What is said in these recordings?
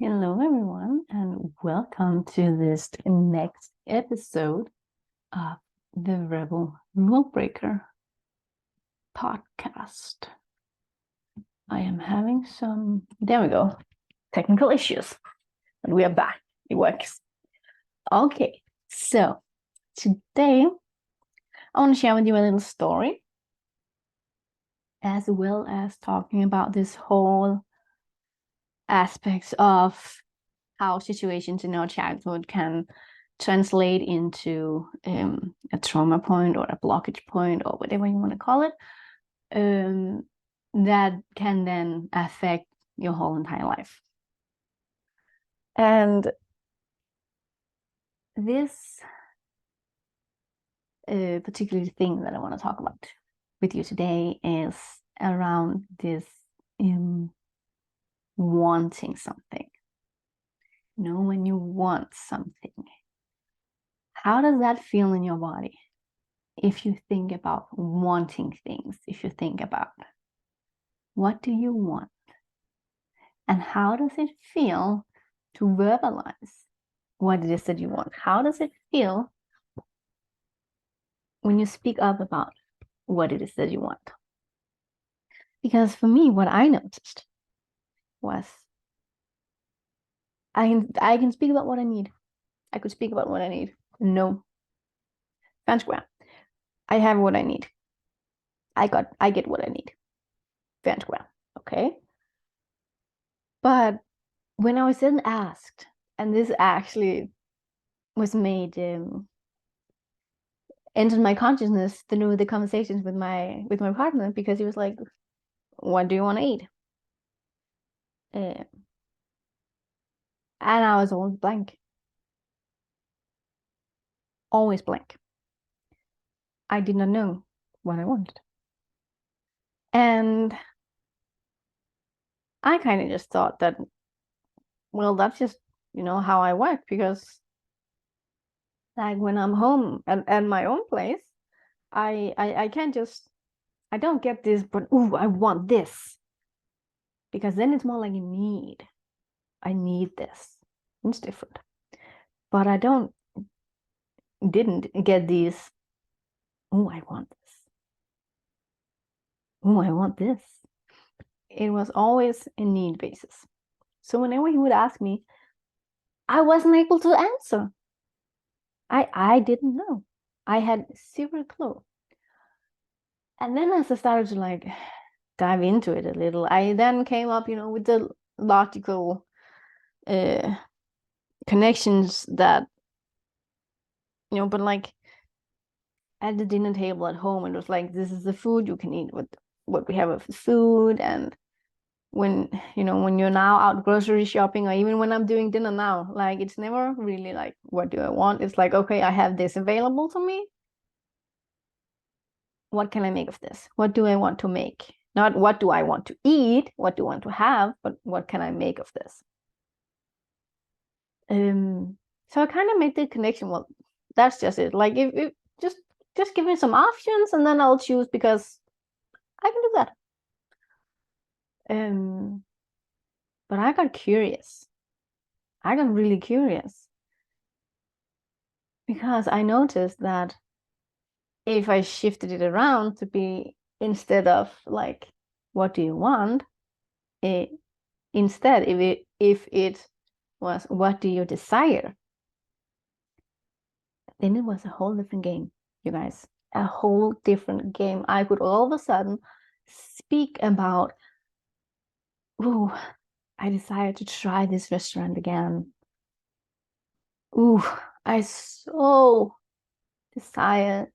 Hello, everyone, and welcome to this next episode of the Rebel Rule Breaker podcast. I am having there we go, technical issues, but we are back. It works. Okay, so today I want to share with you a little story, as well as talking about this whole aspects of how situations in our childhood can translate into a trauma point or a blockage point or whatever you want to call it, that can then affect your whole entire life. And this particular thing that I want to talk about with you today is around this wanting something. You know, when you want something, how does that feel in your body? If you think about wanting things, if you think about what do you want and how does it feel to verbalize what it is that you want? How does it feel when you speak up about what it is that you want? Because for me, what I noticed was I can speak about what I need. I could speak about what I need. No. Fair and square. I have what I need. I get what I need. Fair and square. Okay. But when I was then asked, and this actually was made entered my consciousness through the conversations with my partner, because he was like, what do you want to eat? And I was always blank. Always blank. I did not know what I wanted. And I kind of just thought that, well, that's just, how I work, because like when I'm home at my own place, I can't just, I don't get this, but I want this. Because then it's more like a need. I need this. It's different. But I didn't get these, I want this. I want this. It was always a need basis. So whenever he would ask me, I wasn't able to answer. I didn't know. I had zero clue. And then as I started to dive into it a little, I then came up, with the logical connections that, but at the dinner table at home, it was like, this is the food you can eat with what we have of food. And when you're now out grocery shopping, or even when I'm doing dinner now, it's never really like, what do I want? It's like, okay, I have this available to me. What can I make of this? What do I want to make? Not what do I want to eat, what do I want to have, but what can I make of this? So I kind of made the connection. Well, that's just it. Like, if just give me some options and then I'll choose, because I can do that. But I got curious. I got really curious, because I noticed that if I shifted it around to be, instead of like, what do you want? Instead, if it was, what do you desire? Then it was a whole different game, you guys. A whole different game. I could all of a sudden speak about, I desire to try this restaurant again. I so desire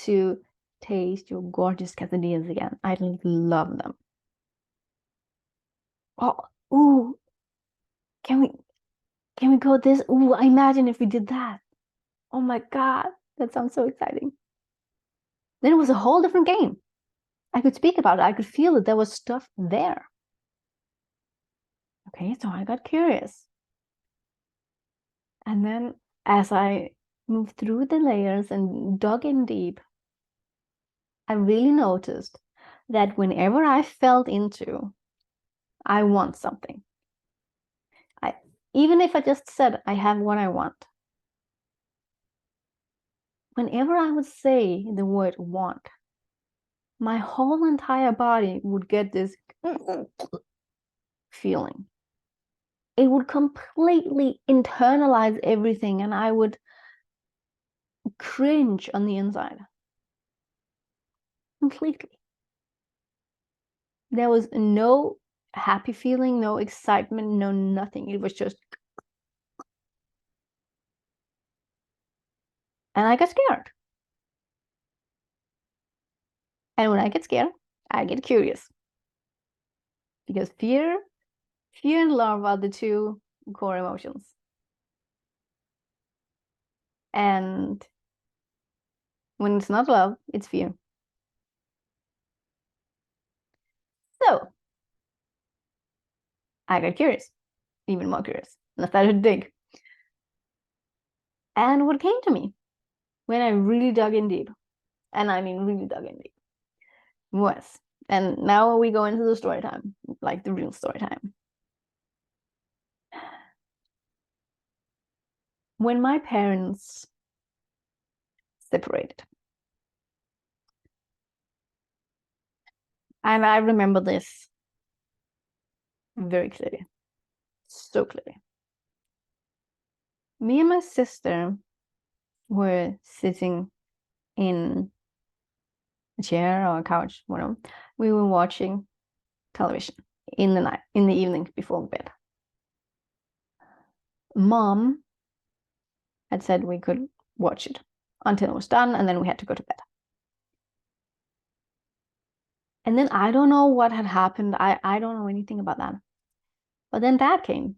to taste your gorgeous quesadillas again. I love them. Can we go this? I imagine if we did that. Oh my God, that sounds so exciting. Then it was a whole different game. I could speak about it. I could feel that there was stuff there. Okay, so I got curious. And then as I moved through the layers and dug in deep, I really noticed that whenever I felt into, I want something, Even if I just said, I have what I want. Whenever I would say the word want, my whole entire body would get this feeling. It would completely internalize everything, and I would cringe on the inside. Completely. There was no happy feeling, no excitement, no nothing. It was just, and I got scared. And when I get scared, I get curious. Because fear and love are the two core emotions. And when it's not love, it's fear. So I got curious, even more curious, and I started to dig. And what came to me when I really dug in deep, and I mean really dug in deep, was, and now we go into the story time, like the real story time. When my parents separated, and I remember this very clearly, so clearly. Me and my sister were sitting in a chair or a couch, whatever. We were watching television in the night, in the evening before bed. Mom had said we could watch it until it was done, and then we had to go to bed. And then I don't know what had happened. I don't know anything about that. But then Dad came,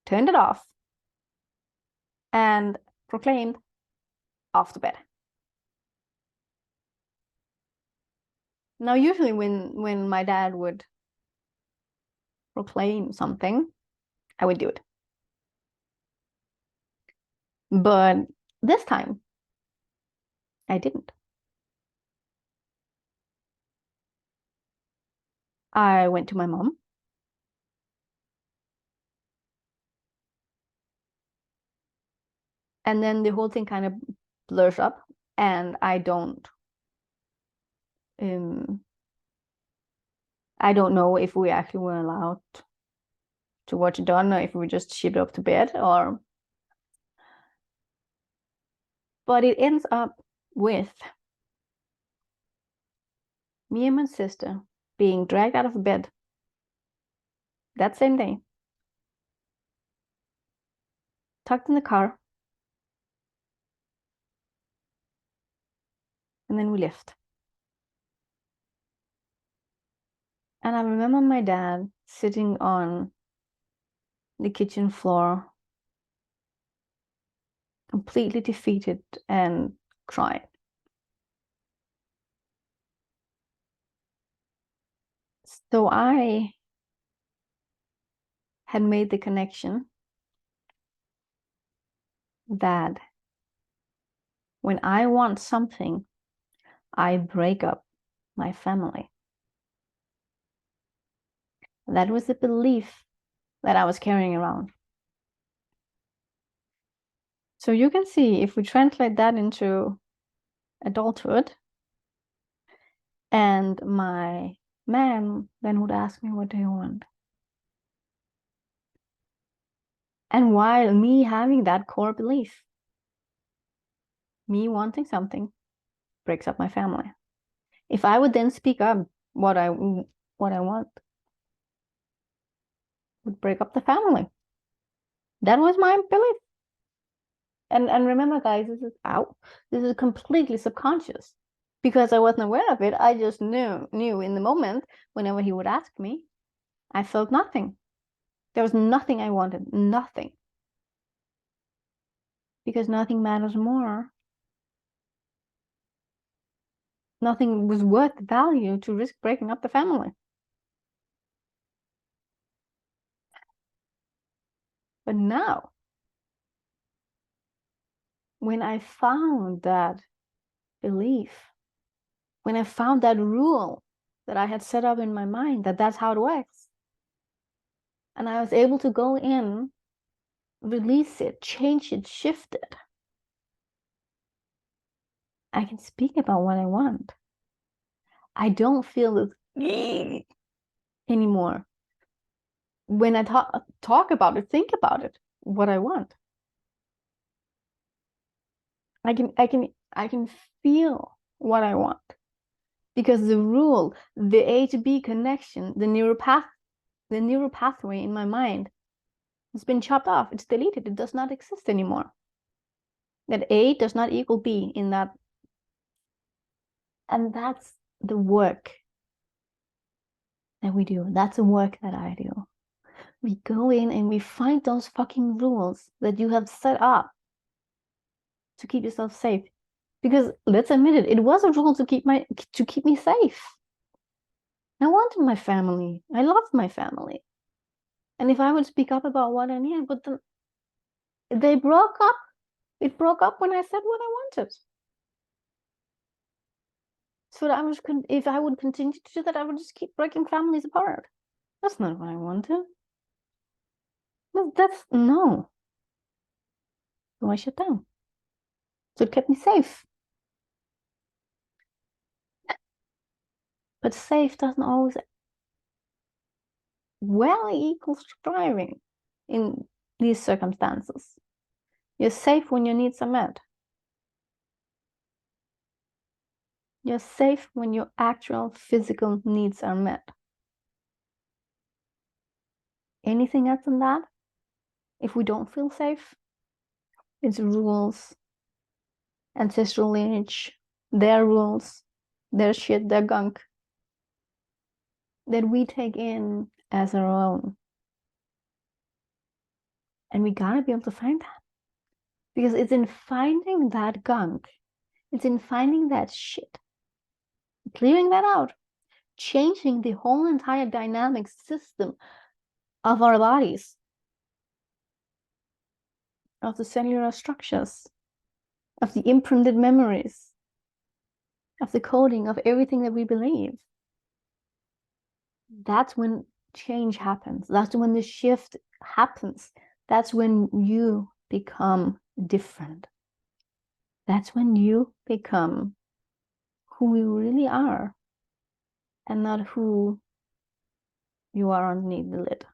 turned it off, and proclaimed, off to bed. Now, usually when my dad would proclaim something, I would do it. But this time, I didn't. I went to my mom. And then the whole thing kind of blurs up, and I don't know if we actually were allowed to watch it done, or if we just shipped up to bed, or but it ends up with me and my sister being dragged out of bed that same day, tucked in the car, and then we left. And I remember my dad sitting on the kitchen floor, completely defeated and crying. So I had made the connection that when I want something, I break up my family. That was the belief that I was carrying around. So you can see, if we translate that into adulthood, and my man then would ask me, what do you want? And while me having that core belief, me wanting something breaks up my family. If I would then speak up what I want, would break up the family. That was my belief. And remember, guys, this is completely subconscious, because I wasn't aware of it. I just knew in the moment, whenever he would ask me, I felt nothing. There was nothing I wanted, nothing. Because nothing matters more. Nothing was worth the value to risk breaking up the family. But now, when I found that belief, when I found that rule that I had set up in my mind, that that's how it works, and I was able to go in release it, change it, shift it. I can speak about what I want. I don't feel this anymore. When I talk about it, think about it, what I want. I can feel what I want. Because the rule, the A to B connection, the neural pathway in my mind has been chopped off. It's deleted. It does not exist anymore. That A does not equal B in that. And that's the work that we do. That's the work that I do. We go in and we find those fucking rules that you have set up to keep yourself safe. Because let's admit it, it was a rule to keep me safe. I wanted my family. I loved my family. And if I would speak up about what I need, but then they broke up. It broke up when I said what I wanted. So that if I would continue to do that, I would just keep breaking families apart. That's not what I wanted. No. So I shut down. So it kept me safe. But safe doesn't always well equal striving in these circumstances. You're safe when your needs are met. You're safe when your actual physical needs are met. Anything else than that, if we don't feel safe, it's rules, ancestral lineage, their rules, their shit, their gunk that we take in as our own. And we gotta be able to find that. Because it's in finding that gunk, it's in finding that shit, clearing that out, changing the whole entire dynamic system of our bodies, of the cellular structures, of the imprinted memories, of the coding of everything that we believe. That's when change happens. That's when the shift happens. That's when you become different. That's when you become who you really are and not who you are underneath the lid.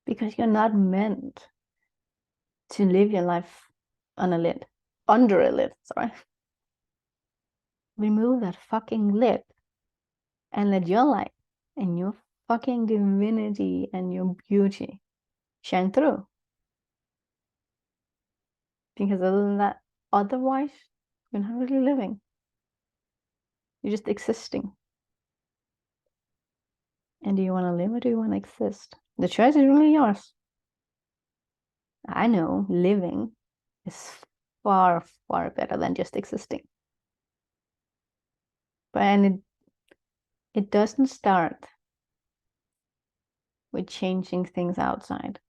Because you're not meant to live your life under a lid, sorry. Remove that fucking lid and let your light and your fucking divinity and your beauty shine through. Because other than that, otherwise, you're not really living. You're just existing. And do you want to live or do you want to exist? The choice is really yours. I know living is far, far better than just existing. But it doesn't start with changing things outside.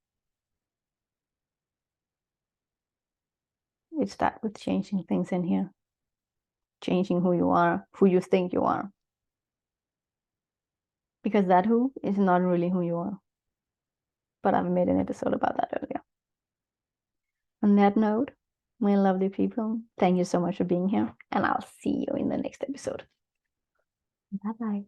It starts with changing things in here. Changing who you are, who you think you are. Because that who is not really who you are. But I've made an episode about that earlier. On that note, my lovely people, thank you so much for being here, and I'll see you in the next episode. Bye-bye.